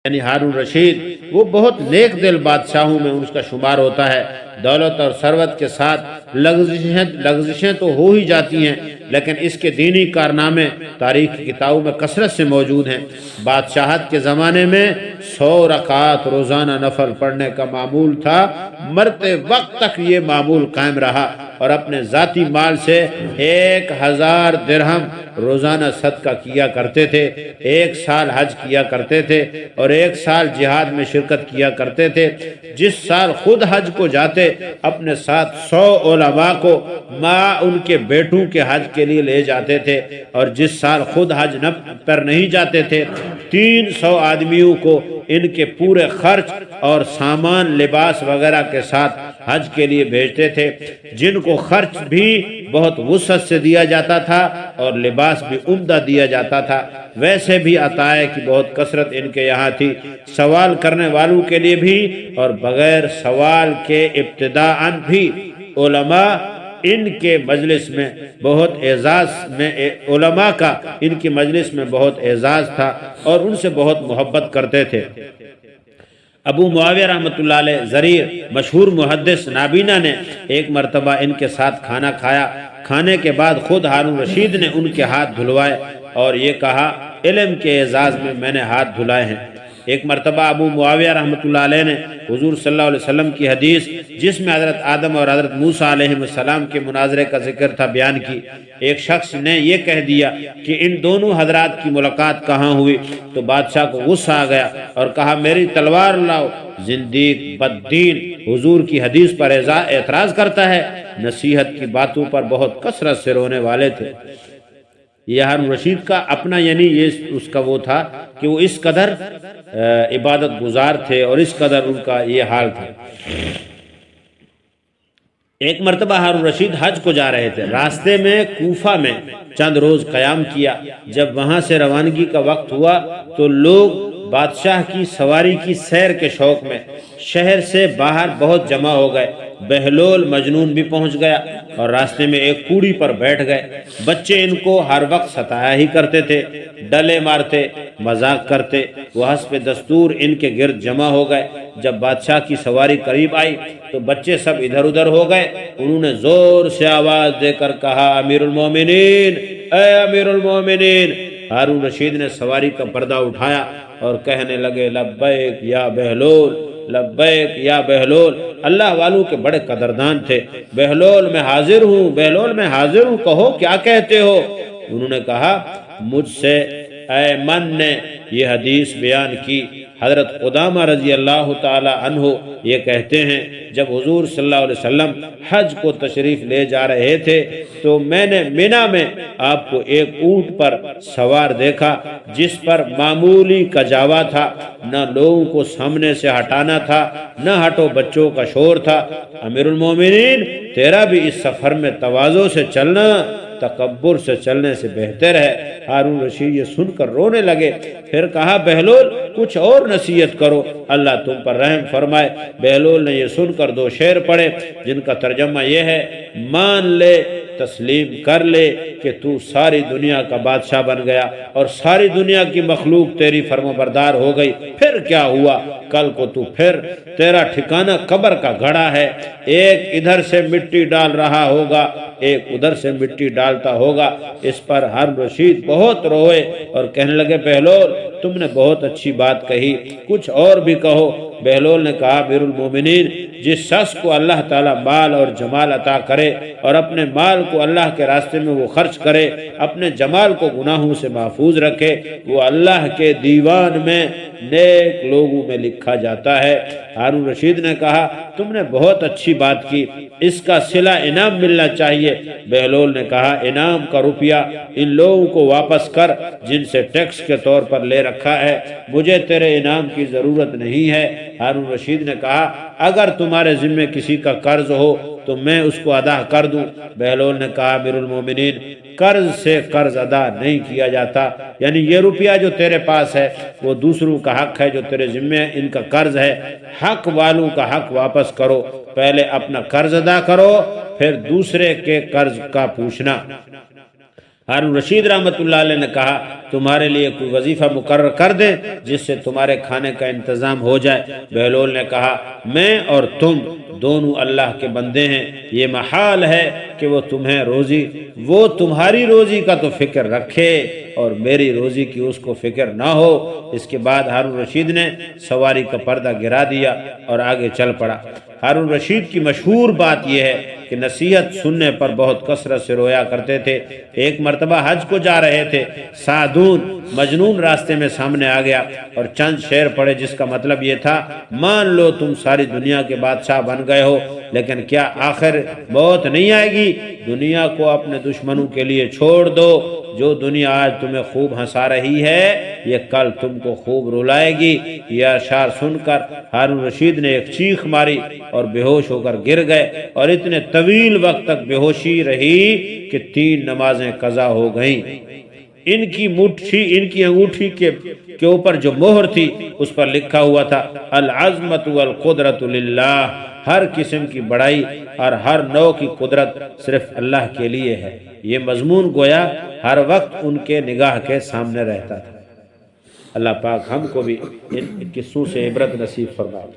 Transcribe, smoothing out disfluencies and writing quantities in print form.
یعنی ہارون رشید وہ بہت نیک دل بادشاہوں میں اس کا شمار ہوتا ہے۔ دولت اور ثروت کے ساتھ لغزشیں تو ہو ہی جاتی ہیں، لیکن اس کے دینی کارنامے تاریخ کی کتابوں میں کثرت سے موجود ہیں۔ بادشاہت کے زمانے میں 100 رکعات روزانہ نفل پڑھنے کا معمول تھا، مرتے وقت تک یہ معمول قائم رہا، اور اپنے ذاتی مال سے 1000 درہم روزانہ صدقہ کیا کرتے تھے، 1 سال حج کیا کرتے تھے اور 1 سال جہاد میں شرکت کیا کرتے تھے۔ جس سال خود حج کو جاتے اپنے ساتھ 100 علماء کو ان کے بیٹوں کے حج کے لیے لے جاتے تھے، اور جس سال خود حج پر نہیں جاتے تھے 300 آدمیوں کو ان کے پورے خرچ اور سامان لباس وغیرہ کے ساتھ حج کے لیے بھیجتے تھے، جن کو خرچ بھی بہت وسعت سے دیا جاتا تھا اور لباس بھی عمدہ دیا جاتا تھا۔ ویسے بھی عطائے کی بہت کثرت ان کے یہاں تھی، سوال کرنے والوں کے لیے بھی اور بغیر سوال کے ابتداءً بھی۔ علماء ان کے مجلس میں بہت علماء کا ان کی مجلس میں بہت اعزاز تھا اور ان سے بہت محبت کرتے تھے۔ ابو معاویہ رحمۃ اللہ علیہ زریر مشہور محدث نابینا نے ایک مرتبہ ان کے ساتھ کھانا کھایا۔ کھانے کے بعد خود ہارون رشید نے ان کے ہاتھ دھلوائے اور یہ کہا، علم کے اعزاز میں میں نے ہاتھ دھلائے ہیں۔ ایک مرتبہ ابو معاویہ رحمۃ اللہ علیہ نے حضور صلی اللہ علیہ وسلم کی حدیث جس میں حضرت آدم اور حضرت موسیٰ علیہ السلام کے مناظرے کا ذکر تھا بیان کی۔ ایک شخص نے یہ کہہ دیا کہ ان دونوں حضرات کی ملاقات کہاں ہوئی، تو بادشاہ کو غصہ آ گیا اور کہا، میری تلوار لاؤ۔ زندیق بددین حضور کی حدیث پر اعتراض کرتا ہے، نصیحت کی باتوں پر بہت کثرت سے رونے والے تھے۔ یہ ہارون رشید کا اپنا یعنی یہ اس کا وہ تھا کہ وہ اس قدر عبادت گزار تھے اور اس قدر ان کا یہ حال تھا۔ ایک مرتبہ ہارون رشید حج کو جا رہے تھے، راستے میں کوفہ میں چند روز قیام کیا۔ جب وہاں سے روانگی کا وقت ہوا تو لوگ بادشاہ کی سواری کی سیر کے شوق میں شہر سے باہر بہت جمع ہو گئے۔ بہلول مجنون بھی پہنچ گیا اور راستے میں ایک کوڑی پر بیٹھ گئے۔ بچے ان کو ہر وقت ستایا ہی کرتے تھے، ڈلے مارتے، مذاق کرتے۔ وہ حسب دستور ان کے گرد جمع ہو گئے۔ جب بادشاہ کی سواری قریب آئی تو بچے سب ادھر ادھر ہو گئے۔ انہوں نے زور سے آواز دے کر کہا، امیر المومنین، اے امیر المومنین۔ ہارون رشید نے سواری کا پردہ اٹھایا اور کہنے لگے، لبیک یا بہلول، لبیک یا بہلول۔ اللہ والوں کے بڑے قدردان تھے۔ بہلول میں حاضر ہوں، بہلول میں حاضر ہوں، کہو کیا کہتے ہو؟ انہوں نے کہا، مجھ سے ایمن نے یہ حدیث بیان کی۔ حضرت قدامہ رضی اللہ تعالی عنہ یہ کہتے ہیں، جب حضور صلی اللہ علیہ وسلم حج کو تشریف لے جا رہے تھے تو میں نے مینا میں آپ کو ایک اونٹ پر سوار دیکھا جس پر معمولی کجاوا تھا، نہ لوگوں کو سامنے سے ہٹانا تھا، نہ ہٹو بچوں کا شور تھا۔ امیر المومنین، تیرا بھی اس سفر میں تواضع سے چلنا تکبر سے چلنے سے بہتر ہے۔ ہارون رشید یہ سن کر رونے لگے، پھر کہا، بہلول کچھ اور نصیحت کرو، اللہ تم پر رحم فرمائے۔ بہلول نے یہ سن کر 2 شعر پڑھے جن کا ترجمہ یہ ہے، مان لے، تسلیم کر لے کہ تو ساری دنیا کا بادشاہ بن گیا اور ساری دنیا کی مخلوق تیری فرمانبردار ہو گئی، پھر کیا ہوا؟ کل کو تو پھر تیرا ٹھکانہ قبر کا گھڑا ہے، ایک ادھر سے مٹی ڈال رہا ہوگا، ایک ادھر سے مٹی ڈالتا ہوگا۔ اس پر ہارون رشید بہت روئے اور کہنے لگے، بہلول تم نے بہت اچھی بات کہی، کچھ اور بھی کہو۔ بہلول نے کہا، امیر المومنین، جس شخص کو اللہ تعالیٰ مال اور جمال عطا کرے اور اپنے مال کو اللہ کے راستے میں وہ خرچ کرے، اپنے جمال کو گناہوں سے محفوظ رکھے، وہ اللہ کے دیوان میں نیک لوگوں میں لکھا جاتا ہے۔ ہارون رشید نے کہا، تم نے بہت اچھی بات کی، اس کا صلہ انعام ملنا چاہیے۔ بہلول نے کہا، انعام کا روپیہ ان لوگوں کو واپس کر جن سے ٹیکس کے طور پر لے رکھا ہے، مجھے تیرے انعام کی ضرورت نہیں ہے۔ ہارون رشید نے کہا، اگر تمہارے ذمے کسی کا قرض ہو تو میں اس کو ادا کر دوں۔ بہلول نے کہا، امیر المومنین، قرض سے قرض ادا نہیں کیا جاتا، یعنی یہ روپیہ جو تیرے پاس ہے وہ دوسروں کا حق ہے جو تیرے ذمے ان کا قرض ہے۔ حق والوں کا حق واپس کرو، پہلے اپنا قرض ادا کرو پھر دوسرے کے قرض کا پوچھنا۔ ہارون رشید رحمۃ اللہ علیہ نے کہا تمہارے لیے کوئی وظیفہ مقرر کر دیں جس سے تمہارے کھانے کا انتظام ہو جائے۔ بہلول نے کہا میں اور تم دونوں اللہ کے بندے ہیں، یہ محال ہے کہ وہ تمہاری روزی کا تو فکر رکھے اور میری روزی کی اس کو فکر نہ ہو۔ اس کے بعد ہارون رشید نے سواری کا پردہ گرا دیا اور آگے چل پڑا۔ ہارون رشید کی مشہور بات یہ ہے کہ نصیحت سننے پر بہت کثرت سے رویا کرتے تھے۔ ایک مرتبہ حج کو جا رہے تھے، سعدون مجنون راستے میں سامنے آ گیا اور چند شعر پڑھے جس کا مطلب یہ تھا مان لو تم ساری دنیا کے بادشاہ بن گئے ہو، لیکن کیا آخر موت نہیں آئے گی؟ دنیا کو اپنے دشمنوں کے لیے چھوڑ دو۔ جو دنیا آج تمہیں خوب ہنسا رہی ہے یہ کل تم کو خوب رلائے گی۔ یہ اشعار سن کر ہارون رشید نے ایک چیخ ماری اور بے ہوش ہو کر گر گئے، اور اتنے طویل وقت تک بے ہوشی رہی کہ 3 نمازیں قضا ہو گئیں۔ ان کی انگوٹھی کے اوپر جو مہر تھی اس پر لکھا ہوا تھا العظمت والقدرت للہ، ہر قسم کی بڑائی اور ہر نوع کی قدرت صرف اللہ کے لیے ہے۔ یہ مضمون گویا ہر وقت ان کے نگاہ کے سامنے رہتا تھا۔ اللہ پاک ہم کو بھی ان قصوں سے عبرت نصیب فرمائے۔